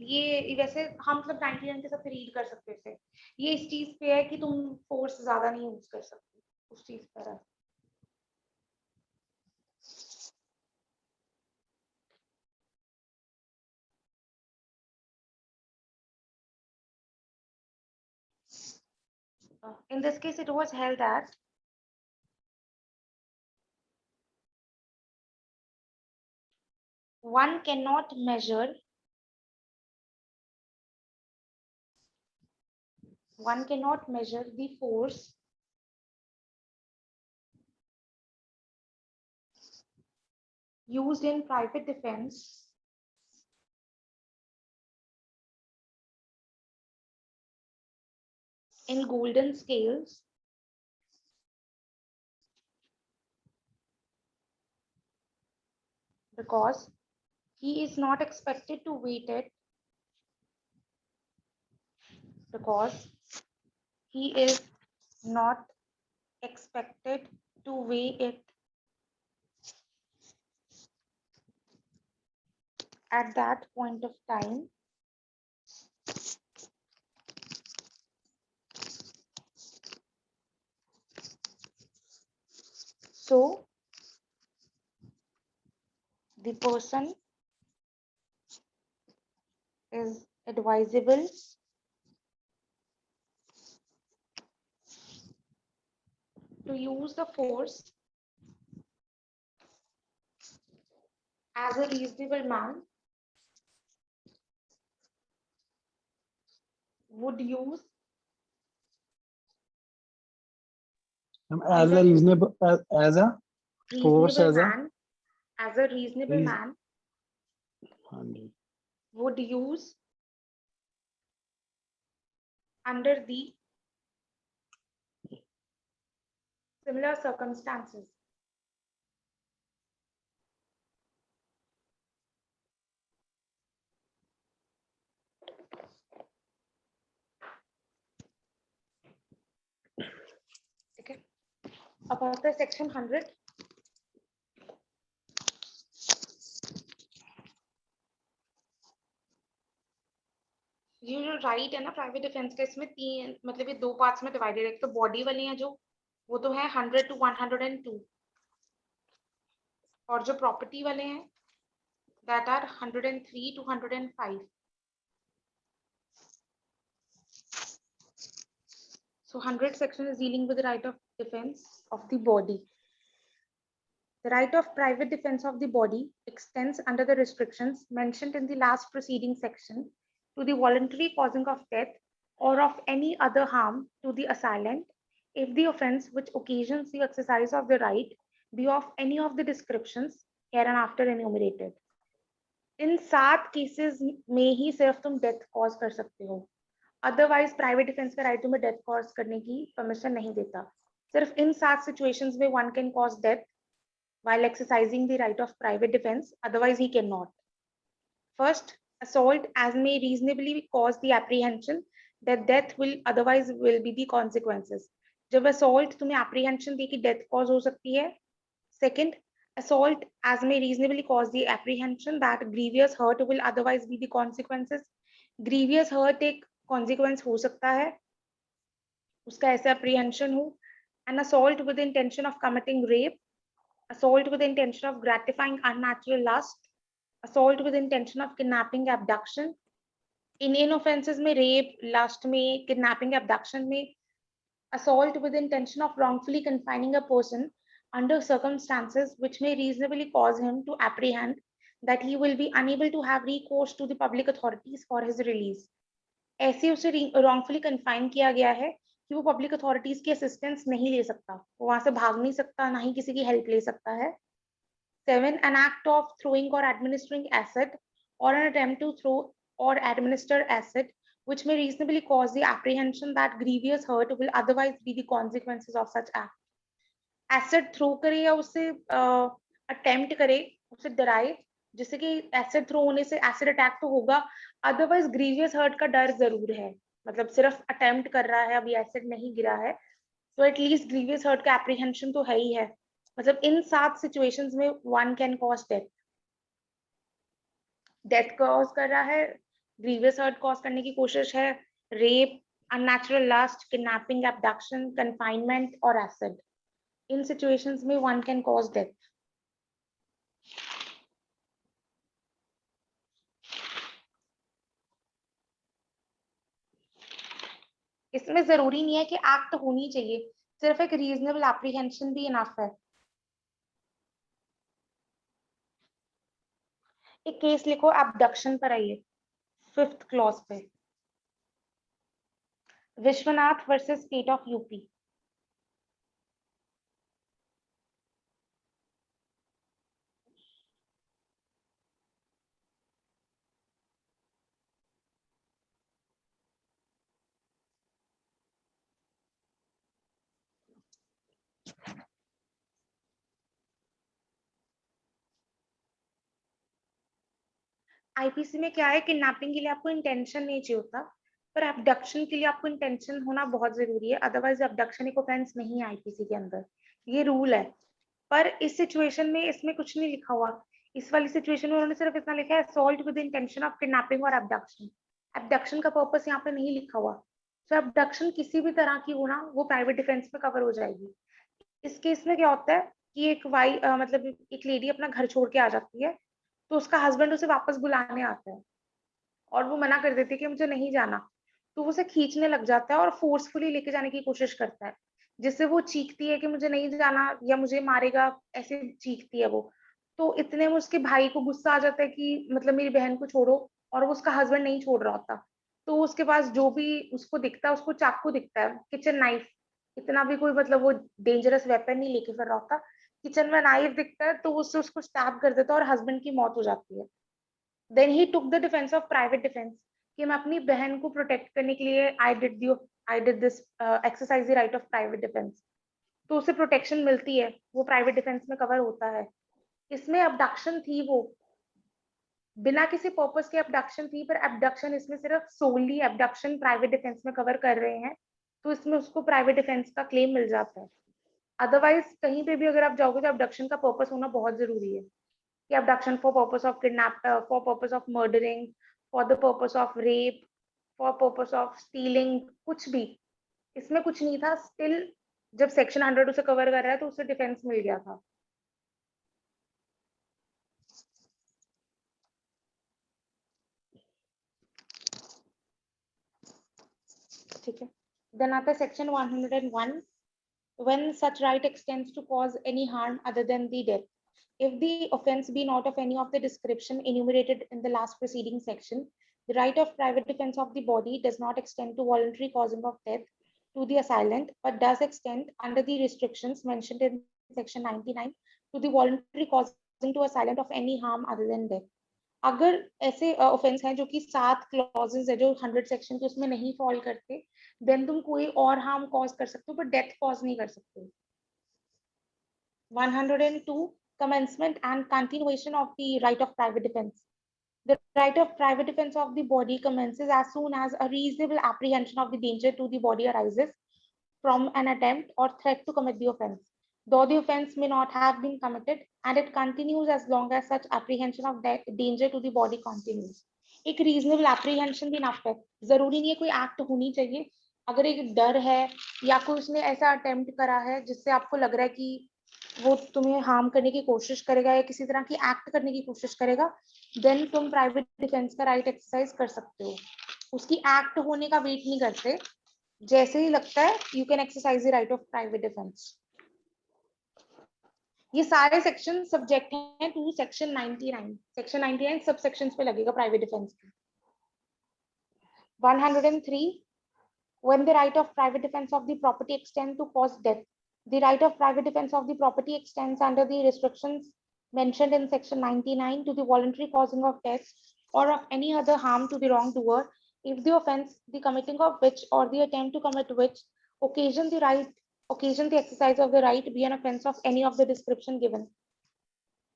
ये वैसे हम मतलब 99 के साथ रीड कर सकते थे, ये इस चीज पे है कि तुम फोर्स ज्यादा नहीं यूज कर सकते, उस चीज पर है। In this case, it was held as one cannot measure the force used in private defense in golden scales because he is not expected to weight it because he is not expected to weigh it at that point of time. So the person is advisable to use the force as a reasonable man would use as a reasonable as a force reasonable as a man as a reasonable reas- man हाँ जी would use under the similar circumstances. Okay. About the section 100. ये जो right है ना private defence का इसमें तीन मतलब ये दो पार्ट्स में डिवाइडेड है। एक तो बॉडी वाले हैं जो वो तो है 100 to 102 और जो प्रॉपर्टी वाले हैं that are 103 to 105. So 100 section is dealing with the right of defense of the body. The right of private defense of the body extends under the restrictions mentioned in the last preceding section to the voluntary causing of death or of any other harm to the assailant if the offense which occasions the exercise of the right be of any of the descriptions hereinafter enumerated. In 7 cases में ही सिर्फ तुम death cause कर सकते हो, otherwise private defence का right तुम्हें death cause करने की परमिशन नहीं देता. सिर्फ इन 7 सिचुएशंस में one can cause death while exercising the right of private defense, otherwise he cannot. First, assault as may reasonably cause the apprehension that death will be the consequences. जब assault तुम्हें apprehension दे कि death cause हो सकती है. Second, assault as may reasonably cause the apprehension that grievous hurt will otherwise be the consequences. Grievous hurt एक consequence हो सकता है, उसका ऐसा apprehension हो. An assault with the intention of committing rape, assault with the intention of gratifying unnatural lust, assault with the intention of kidnapping, abduction. In offenses में rape, lust में, kidnapping, abduction में, assault with the intention of wrongfully confining a person under circumstances which may reasonably cause him to apprehend that he will be unable to have recourse to the public authorities for his release. ऐसे उसे wrongfully confine किया गया है कि वो public authorities की assistance नहीं ले सकता, वो वहां से भाग नहीं सकता, ना ही किसी की हेल्प ले सकता है. 7, an act of throwing or administering acid or an attempt to throw or administer acid which may reasonably cause the apprehension that grievous hurt will otherwise be the consequences of such act. Acid throw करे या उसे attempt करे, उसे डराए, जिससे कि acid throw होने से एसिड अटैक तो होगा, अदरवाइज ग्रीवियस हर्ट का डर जरूर है. मतलब सिर्फ अटेम्प्ट कर रहा है, अभी एसिड नहीं गिरा है, तो एटलीस्ट ग्रीवियस हर्ट का एप्रीहेंशन तो है ही है. मतलब इन 7 सिचुएशंस में one can cause death. Death cause कर रहा है, ग्रीवियस हर्ट कॉज करने की कोशिश है, rape, unnatural lust, kidnapping, abduction, confinement और एसिड. इन सिचुएशंस में वन कैन कॉज डेथ. इसमें जरूरी नहीं है कि एक्ट होनी चाहिए, सिर्फ एक रीजनेबल एप्रीहेंशन भी इनफ है। एक केस लिखो एब्डक्शन पर, आइए 5th क्लॉज पे, Vishwanath versus state of UP. IPC में क्या है, किडनैपिंग के लिए आपको इंटेंशन नहीं चाहिए होता, पर एब्डक्शन के लिए आपको इंटेंशन होना बहुत जरूरी है, अदरवाइज एब्डक्शन एक ऑफेंस नहीं है आईपीसी के अंदर, ये रूल है। पर इस सिचुएशन में इसमें कुछ नहीं लिखा हुआ, इस वाली सिचुएशन में उन्होंने सिर्फ इतना लिखा है assault with intention of kidnapping और एब्डक्शन। एब्डक्शन का पर्पस यहाँ पे नहीं लिखा हुआ, तो एब्डक्शन किसी भी तरह की होना वो प्राइवेट डिफेंस में कवर हो जाएगी। इस केस में क्या होता है कि एक मतलब एक लेडी अपना घर छोड़ के आ जाती है, तो उसका हस्बैंड उसे वापस बुलाने आता है और वो मना कर देती है कि मुझे नहीं जाना, तो वो उसे खींचने लग जाता है और फोर्सफुली लेके जाने की कोशिश करता है, जिससे वो चीखती है कि मुझे नहीं जाना या मुझे मारेगा, ऐसे चीखती है वो। तो इतने में उसके भाई को गुस्सा आ जाता है कि मतलब मेरी बहन को छोड़ो, और वो उसका हस्बैंड नहीं छोड़ रहा होता, तो उसके पास जो भी उसको दिखता है, उसको चाकू दिखता है, किचन नाइफ, इतना भी कोई मतलब वो डेंजरस वेपन नहीं लेके फिर रहा होता, किचन में नाइफ दिखता है, तो उससे उसको स्टैब कर देता है और हस्बैंड की मौत हो जाती है। Then he took the defence of private defence, कि मैं अपनी बहन को प्रोटेक्ट करने के लिए I did this exercise the right of private defence, तो उसे प्रोटेक्शन मिलती है, वो प्राइवेट डिफेंस में कवर होता है। इसमें अबडक्शन थी, वो बिना किसी पर्पस के अबडक्शन थी, पर अबडक्शन इसमें सिर्फ सोली अबडक्शन प्राइवेट डिफेंस में कवर कर रहे हैं, तो इसमें उसको प्राइवेट डिफेंस का क्लेम मिल जाता है। अदरवाइज कहीं पे भी अगर आप जाओगे तो अबडक्शन का पर्पस होना बहुत जरूरी है, कि abduction for purpose of for purpose of murdering, for the purpose of rape, for purpose of stealing, कुछ भी इसमें कुछ नहीं था। स्टिल जब सेक्शन 100 उसे कवर कर रहा है तो उसे डिफेंस मिल गया था। ठीक है, देन आता है section 101, when such right extends to cause any harm other than the death, if the offense be not of any of the description enumerated in the last preceding section, the right of private defense of the body does not extend to voluntary causing of death to the assailant, but does extend under the restrictions mentioned in section 99 to the voluntary causing to assailant of any harm other than death. अगर ऐसे offence हैं जो कि 7 clauses है जो 100 section के उसमें नहीं फॉल करते, देन तुम कोई और हार्म कॉज कर सकते हो, पर डेथ कॉज नहीं कर सकते। 102, commencement and continuation of the right of private defense. The right of private defense of the body commences as soon as a reasonable apprehension of the danger to the body arises from an attempt or threat to commit the offense, though the offense may not have been committed, and it continues as long as such apprehension of danger to the body continues. एक reasonable apprehension भी enough है, जरूरी नहीं है कोई act होनी चाहिए। अगर एक डर है या कोई उसने ऐसा अटेम्प्ट करा है जिससे आपको लग रहा है कि वो तुम्हें हार्म करने की कोशिश करेगा या किसी तरह की एक्ट करने की कोशिश करेगा, देन तुम प्राइवेट डिफेंस का राइट एक्सरसाइज कर सकते हो। उसकी एक्ट होने का वेट नहीं करते, जैसे ही लगता है you can exercise the right of private defence. ये सारे सेक्शन सब्जेक्ट हैं टू सेक्शन 99। सेक्शन 99 सब सेक्शंस पे लगेगा प्राइवेट डिफेंस के। 103, when the right of private defense of the property extends to cause death, the right of private defense of the property extends under the restrictions mentioned in section 99 to the voluntary causing of death or of any other harm to the wrongdoer, if the offense, the committing of which or the attempt to commit which occasion the exercise of the right be an offense of any of the description given.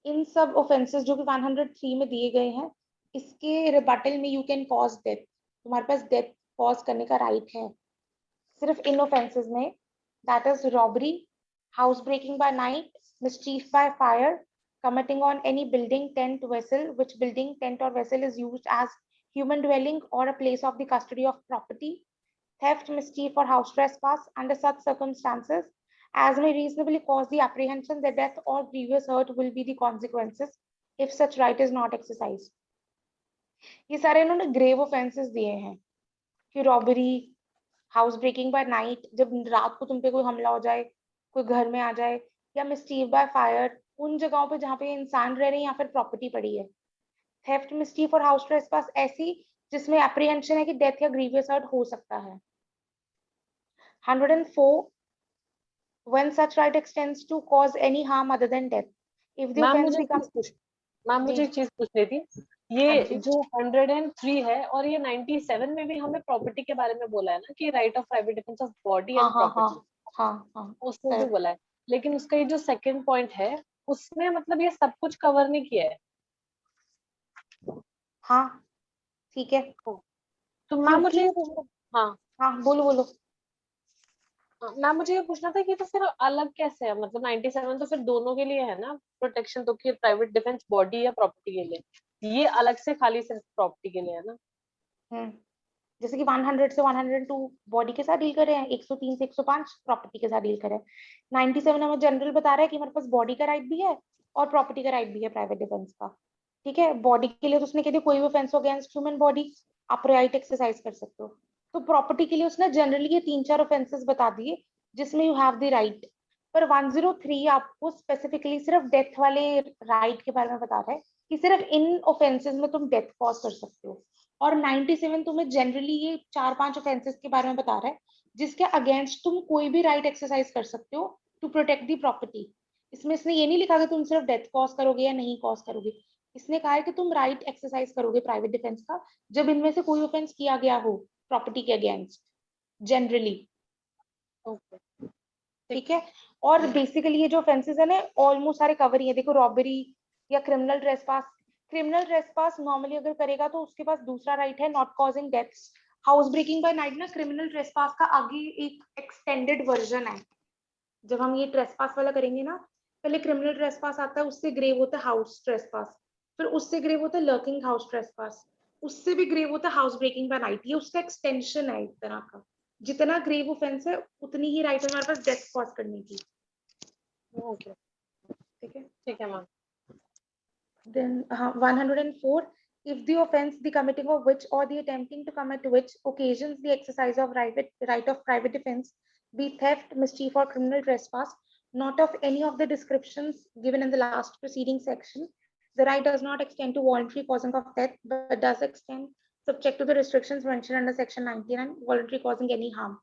इन सब offenses जो कि 103 में दिए गए हैं, इसके rebuttal में you can cause death, तुम्हारे पास डेथ कॉज करने का राइट है सिर्फ इन ऑफेंसेस में, that is robbery, house breaking by night, mischief by fire, committing on any building, tent, vessel, which building, tent or vessel is used as human dwelling or a place of the custody of property, theft, mischief or house trespass under such circumstances as may reasonably cause the apprehension that death or grievous hurt will be the consequences if such right is not exercised. ये सारे इन्होंने grave offences दिए हैं कि robbery, house breaking by night, जब रात को तुम पे कोई हमला हो जाए, कोई घर में आ जाए, या मिस्चीफ बाय फायर, उन जगहों पे जहाँ पे इंसान रह रहे हैं या फिर प्रॉपर्टी पड़ी है। थेफ्ट, मिस्चीफ और हाउस ट्रेसपास ऐसी जिसमें एप्रीहेंशन है कि डेथ या ग्रीवियस हर्ट हो सकता है। 104, when such right extends to cause any harm other than death, if the ma'am offense मुझे becomes मुझे एक चीज पूछनी थी, हाँ ये जी। जो 103 है और ये 97 में भी हमें प्रॉपर्टी के बारे में बोला है ना कि right of private defence of body हाँ एंड हाँ हाँ प्रॉपर्टी, हाँ उसमें भी correct। बोला है, लेकिन उसका ये जो सेकंड पॉइंट है उसमें मतलब ये सब कुछ कवर नहीं किया है। हाँ ठीक है, तो मैम मुझे क्योंकि ये पूछना, हाँ हाँ बोलो बोलो। मैम मुझे ये पूछना था कि तो फिर अलग कैसे है, मतलब 97 तो फिर दोनों के लिए है ना प्रोटेक्शन, तो कि प्राइवेट डिफेंस बॉडी या प्रॉपर्टी के लिए, ये अलग से खाली सिर्फ प्रॉपर्टी के लिए है ना। जैसे कि 100 से 102 बॉडी के साथ डील कर रहे हैं, 103 से 105 प्रॉपर्टी के साथ डील कर रहे हैं। 97 हमें जनरल बता रहा है कि हमारे पास बॉडी का राइट भी है और प्रॉपर्टी का राइट भी है प्राइवेट डिफेंस का। ठीक है, बॉडी के लिए तो उसने कह दिया कोई भी ऑफेंस अगेंस्ट ह्यूमन बॉडी आप राइट एक्सरसाइज कर सकते हो। तो प्रॉपर्टी के लिए उसने जनरली ये 3-4 ऑफेंसेस बता दिए जिसमें यू हैव द राइट। पर 103 आपको स्पेसिफिकली सिर्फ डेथ वाले राइट के बारे में बता रहा है कि सिर्फ इन ऑफेंसेस में तुम डेथ कॉज कर सकते हो। और 97 तुम्हें जनरली ये 4-5 ऑफेंसेस के बारे में बता रहा है जिसके अगेंस्ट तुम कोई भी राइट एक्सरसाइज कर सकते हो टू प्रोटेक्ट दी प्रॉपर्टी। इसमें इसने ये नहीं लिखा कि तुम सिर्फ डेथ कॉज करोगे या नहीं कॉज करोगे, इसने कहा है कि तुम राइट एक्सरसाइज करोगे प्राइवेट डिफेंस का जब इनमें से कोई ऑफेंस किया गया हो प्रॉपर्टी के अगेंस्ट जनरली। ओके ठीक है, और बेसिकली ये जो ऑफेंसेस है ना ऑलमोस्ट सारे कवर ही है। देखो रॉबरी या criminal trespass, criminal trespass normally अगर करेगा तो उसके पास दूसरा राइट है not causing death. House breaking by night ना क्रिमिनल ट्रेसपास का आगे एक एक्सटेंडेड वर्जन है। जब हम ये ट्रेसपास वाला करेंगे ना, पहले क्रिमिनल ट्रेसपास आता है, उससे ग्रेव होता है हाउस ट्रेसपास, फिर उससे ग्रेव होता है लर्किंग हाउस ट्रेसपास, उससे भी ग्रेव होता है हाउस ब्रेकिंग बाय नाइट। ये उसका एक्सटेंशन है एक तरह का। जितना ग्रेव ऑफेंस है उतनी ही राइट है हमारे पास डेथ कॉज करने की। ओके ठीक है ma'am. Then 104, if the offense the committing of which or the attempting to commit which occasions the exercise of right of private defense be theft, mischief or criminal trespass not of any of the descriptions given in the last preceding section, the right does not extend to voluntary causing of death but does extend subject to the restrictions mentioned under section 99 voluntary causing any harm।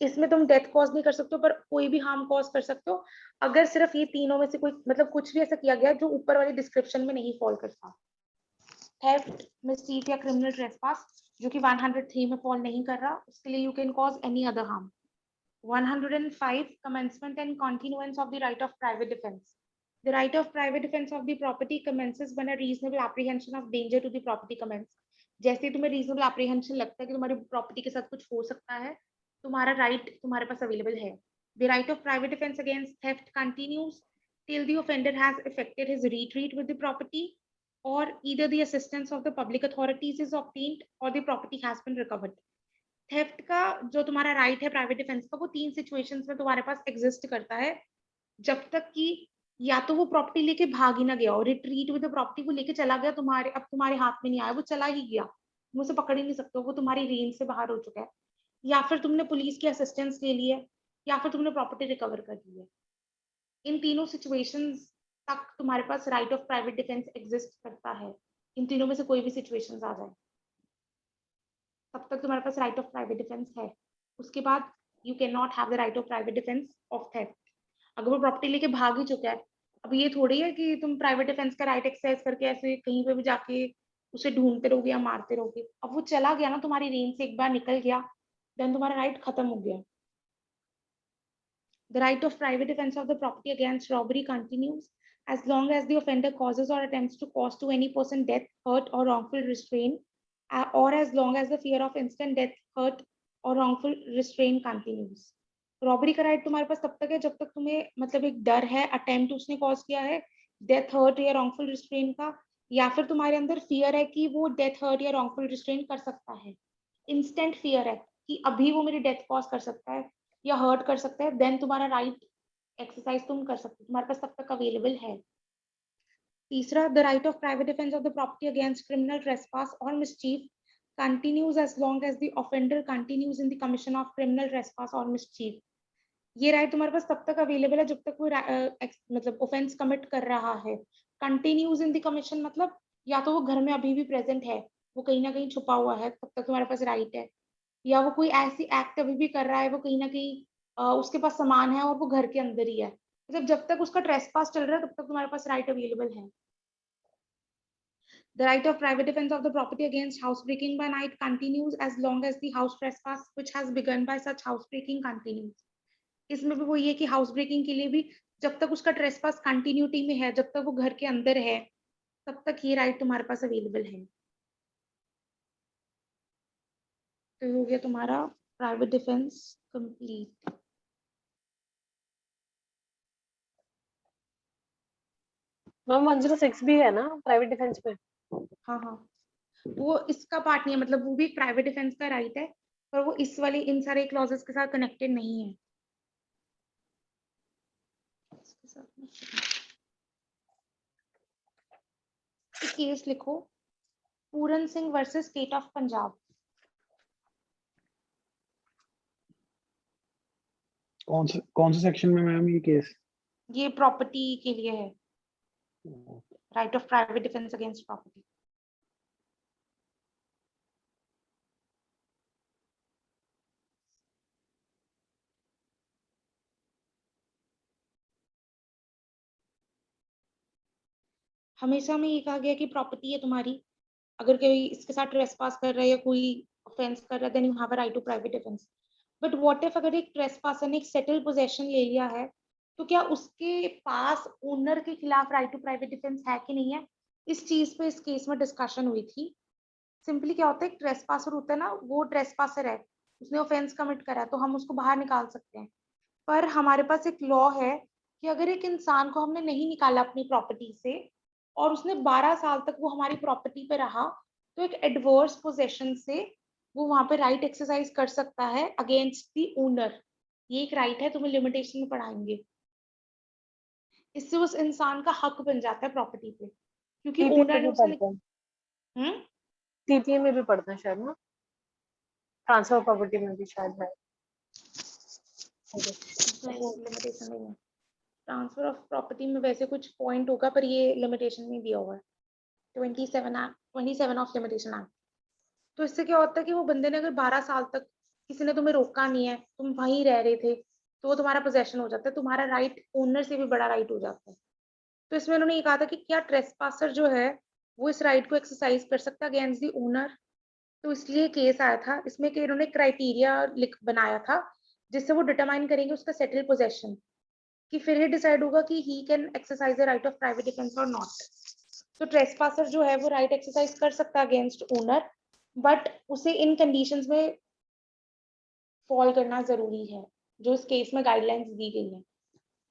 इसमें तुम death cause नहीं कर सकते हो पर कोई भी harm cause कर सकते हो अगर सिर्फ ये तीनों में से कोई मतलब कुछ भी ऐसा किया गया जो ऊपर वाली डिस्क्रिप्शन में नहीं फॉल करता। थेफ्ट, मिसचीफ या क्रिमिनल ट्रेसपास जो कि 103 में फॉल नहीं कर रहा, उसके लिए you can cause any other harm. 105, commencement and continuance of the right of private defense. The right of private defense of the property commences when a reasonable apprehension of danger to the property commence. जैसे ही तुम्हें reasonable apprehension लगता है कि तुम्हारी property के साथ कुछ हो सकता है, तुम्हारा राइट तुम्हारे पास अवेलेबल है। The right of private defense against theft continues till the offender has effected his retreat with the property or either the assistance of the public authorities is obtained or the property has been recovered. Theft का जो तुम्हारा right है private defence का वो 3 situations में तुम्हारे पास exist करता है, जब तक कि या तो वो प्रॉपर्टी लेके भाग ही ना गया और रिट्रीट विद द प्रॉपर्टी वो लेके चला गया तुम्हारे, अब तुम्हारे हाथ में नहीं आया, वो चला ही गया, तुम उसे पकड़ ही नहीं सकते, वो तुम्हारी रेंज से बाहर हो चुका है, या फिर तुमने पुलिस की असिस्टेंस ले ली है, या फिर तुमने प्रॉपर्टी रिकवर कर ली है। इन तीनों सिचुएशंस तक तुम्हारे पास right of private defence exist करता है। इन तीनों में से कोई भी सिचुएशंस आ जाए तब तक तुम्हारे पास राइट ऑफ प्राइवेट डिफेंस है। उसके बाद you can not have the right of private defence of theft. अगर वो प्रॉपर्टी लेके भाग ही चुका है, अब ये थोड़ी है कि तुम प्राइवेट डिफेंस का राइट एक्सरसाइज करके ऐसे कहीं पे भी जाके उसे ढूंढते रहोगे या मारते रहोगे। अब वो चला गया ना तुम्हारी रेंज से, एक बार निकल गया, देन तुम्हारा राइट खत्म हो गया। The right of private defense of the property against robbery continues as long as the offender causes or attempts to cause to any person death, hurt, or wrongful restraint, or as long as the fear of instant death, hurt, or wrongful restraint continues. Robbery का right तुम्हारे पास तब तक है जब तक तुम्हें मतलब एक डर है, अटेम्प्ट उसने कॉज किया है डेथ, हर्ट या रॉन्गफुल रिस्ट्रेन का, या फिर तुम्हारे अंदर फियर है कि वो डेथ, हर्ट या रॉन्गफुल रिस्ट्रेन कर सकता है, इंस्टेंट फियर है कि अभी वो मेरी डेथ कॉज कर सकता है या हर्ट कर सकता है, देन तुम्हारा राइट एक्सरसाइज तुम कर सकते हो, तुम्हारे पास तब तक अवेलेबल है। तीसरा, the right of private defence of the property against criminal trespass और mischief continues as long as the offender continues in the commission of criminal trespass or mischief. ये राइट तुम्हारे पास तब तक अवेलेबल है जब तक कोई मतलब ऑफेंस कमिट कर रहा है. कंटिन्यूज इन द कमीशन मतलब या तो वो घर में अभी भी प्रेजेंट है, वो कहीं ना कहीं छुपा हुआ है, तब तक तुम्हारे पास राइट है, या वो कोई ऐसी एक्ट अभी भी कर रहा है, वो कहीं ना कहीं उसके पास सामान है और वो घर के अंदर ही है, मतलब जब तक उसका ट्रेसपास चल रहा है तब तक तुम्हारे पास राइट अवेलेबल है. The right of private defense of the property against housebreaking by night continues as long as the house trespass which has begun by such housebreaking continues. इसमें भी वो ये कि हाउस ब्रेकिंग के लिए भी जब तक उसका ट्रेसपास कंटिन्यूटी में है, जब तक वो घर के अंदर है, तब तक ये राइट तुम्हारे पास अवेलेबल है. तो हो गया तुम्हारा प्राइवेट डिफेंस कंप्लीट. मैम 106 भी है ना प्राइवेट डिफेंस में? हाँ हाँ, वो इसका पार्ट नहीं है, मतलब वो भी एक प्राइवेट डिफेंस का राइट है, पर वो इस वाले इन सारे क्लॉजेस के साथ कनेक्टेड नहीं है. केस लिखो, Puran Singh versus state of Punjab. कौन से सेक्शन में मैम ये केस? ये प्रॉपर्टी के लिए है, right of private defence against property. हमेशा में ये कहा गया कि प्रॉपर्टी है तुम्हारी, अगर कोई इसके साथ ट्रेसपास कर रहा है या कोई ऑफेंस कर रहा है, then you have a right to private defence. But what if अगर एक ट्रेसपासर ने एक सेटल पोजेशन ले लिया है, तो क्या उसके पास ओनर के खिलाफ राइट टू प्राइवेट डिफेंस है कि नहीं है? इस चीज पे इस केस में डिस्कशन हुई थी. सिंपली क्या होता है, एक ट्रेसपासर होता है ना, वो ट्रेसपासर है, उसने ऑफेंस कमिट करा है, तो हम उसको बाहर निकाल सकते हैं. पर हमारे पास एक लॉ है कि अगर एक इंसान को हमने नहीं निकाला अपनी प्रॉपर्टी से और उसने 12 साल तक वो हमारी प्रॉपर्टी पे रहा, तो एक एडवर्स पोजेशन से वो वहां पे राइट एक्सरसाइज कर सकता है अगेंस्ट दी ओनर. ये एक राइट है, तुम्हें लिमिटेशन में पढ़ाएंगे. इससे उस इंसान का हक बन जाता है प्रॉपर्टी पे, क्योंकि टीटीए ओनर में ने भी उसे. पढ़ते हैं, टीटीए में भी पढ़ते हैं शायद ना, ट्रांसफर प्रॉपर्टी में भी शायद है. लिमिटेशन नहीं है. ट्रांसफर ऑफ प्रॉपर्टी में वैसे कुछ पॉइंट होगा, पर ये लिमिटेशन में दिया हुआ है 27 ऑफ लिमिटेशन एक्ट. तो इससे क्या होता है कि वो बंदे ने अगर 12 साल तक किसी ने तुम्हें रोका नहीं है, तुम वहीं रह रहे थे, तो वो तुम्हारा पोजेशन हो जाता है, तुम्हारा राइट ओनर से भी बड़ा राइट हो जाता है. तो इसमें उन्होंने ये कहा था कि क्या ट्रेसपासर जो है वो इस राइट को एक्सरसाइज कर सकता है अगेंस्ट दी ओनर. तो इसलिए केस आया था इसमें कि इन्होंने क्राइटेरिया बनाया था जिससे वो डिटरमाइन करेंगे उसका सेटल पोजेशन, कि फिर ही डिसाइड होगा कि he can exercise the right of private defence और नॉट. तो ट्रेसपासर जो है वो राइट एक्सरसाइज कर सकता है अगेंस्ट ओनर, बट उसे इन कंडीशंस में फॉल करना जरूरी है जो इस केस में गाइडलाइंस दी गई है.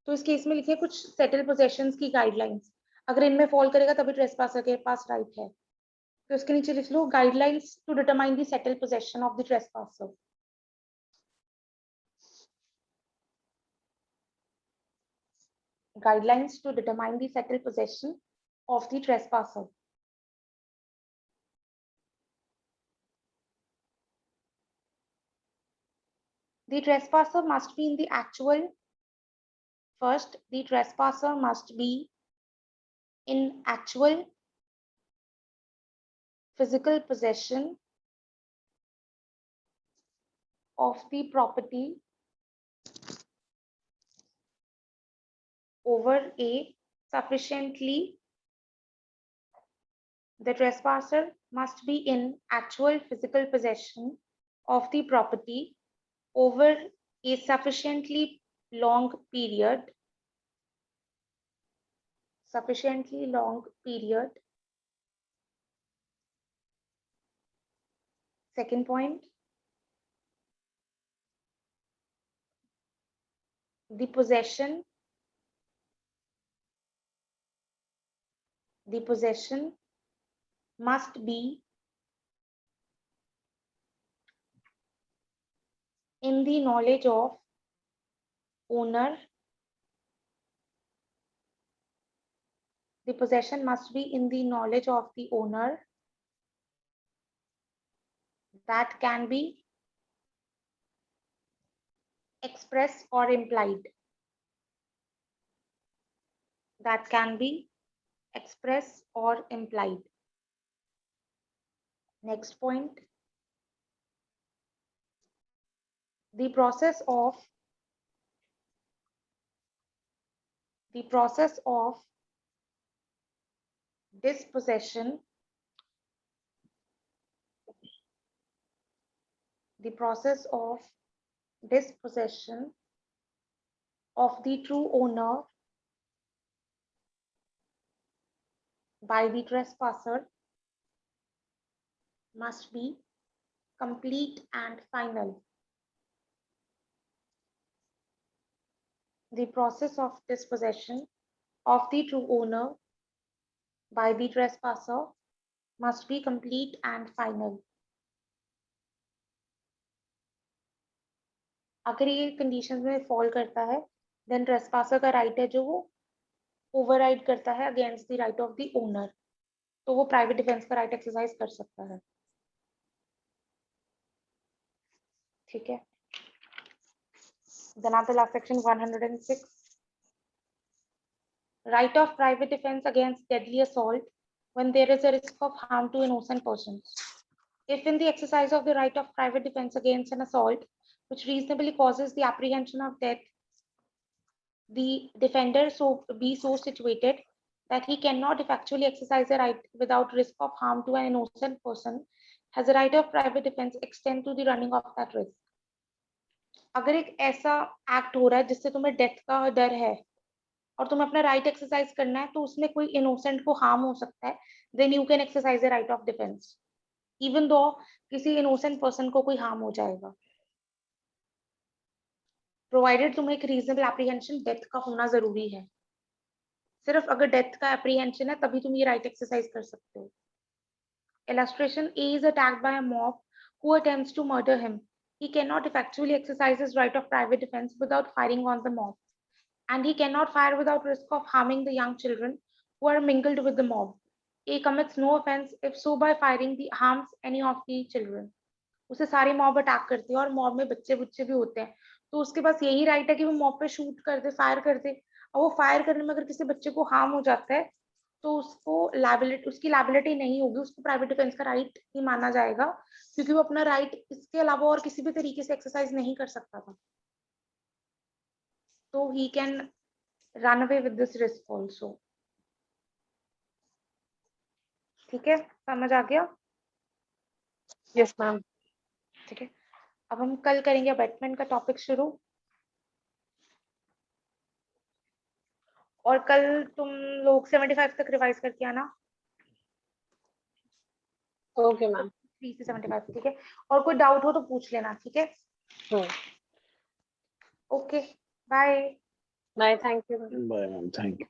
तो इस केस में लिखे कुछ सेटल पोजेशंस की गाइडलाइंस, अगर इनमें फॉल करेगा तभी ट्रेसपासर के पास राइट है. तो इसके नीचे लिख लो guidelines to determine the settle possession of the trespasser. Guidelines to determine the settled possession of the trespasser. The trespasser must be in the actual. First, the trespasser must be in actual physical possession of the property over a sufficiently. The trespasser must be in actual physical possession of the property over a sufficiently long period. Sufficiently long period. Second point, the possession must be in the knowledge of owner. The possession must be in the knowledge of the owner that can be express or implied. That can be express or implied. Next point. The process of dispossession, the process of dispossession of the true owner by the trespasser must be complete and final. The process of dispossession of the true owner by the trespasser must be complete and final. अगर ये conditions में fall करता है then ट्रेसपासर का right है जो वो override करता है against the right of the owner, तो वो प्राइवेट डिफेंस का राइट एक्सरसाइज कर सकता है. ठीक है. Then after last section 106, right of private defense against deadly assault when there is a risk of harm to innocent persons. If in the exercise of the right of private defense against an assault which reasonably causes the apprehension of death, the defender be so situated that he cannot effectually exercise a right without risk of harm to an innocent person, has a right of private defense extend to the running of that risk. अगर एक ऐसा act हो रहा है जिससे तुम्हें death का डर है और तुम्हें अपना राइट एक्सरसाइज करना है, तो उसमें कोई इनोसेंट को हार्म हो सकता है, then you can exercise the right of defence even though किसी इनोसेंट पर्सन को कोई हार्म हो जाएगा, प्रोवाइडेड तुम्हें एक रीजनेबल एप्रीहेंशन डेथ का होना जरूरी है. सिर्फ अगर डेथ का एप्रीहेंशन है तभी तुम ये राइट एक्सरसाइज कर सकते हो. Illustration: A is attacked by a mob who attempts to murder him. He cannot effectually exercise his right of private defense without firing on the mob, and he cannot fire without risk of harming the young children who are mingled with the mob. A commits no offense if so by firing the harms any of the children. उसे सारी mob attack करती है और mob में बच्चे बुच्चे भी होते हैं, तो उसके पास यही राइट है कि वो मॉब पे शूट कर दे, फायर कर दे, और वो फायर करने में अगर किसी बच्चे को हार्म हो जाता है तो उसको लायबिलिटी, उसकी लायबिलिटी नहीं होगी, उसको प्राइवेट डिफेंस का राइट ही माना जाएगा, क्योंकि वो अपना राइट इसके अलावा और किसी भी तरीके से एक्सरसाइज नहीं कर सकता था. तो he can run away with this risk also. ठीक है, समझ आ गया? Yes ma'am. ठीक है, अब हम कल करेंगे अबेटमेंट का टॉपिक शुरू. और कल तुम लोग 75 तक रिवाइज करके आना. Okay ma'am. 3 से 75. ठीक है, और कोई डाउट हो तो पूछ लेना. ठीक है, okay, bye. Bye. Thank you. Bye, ma'am. Thank you.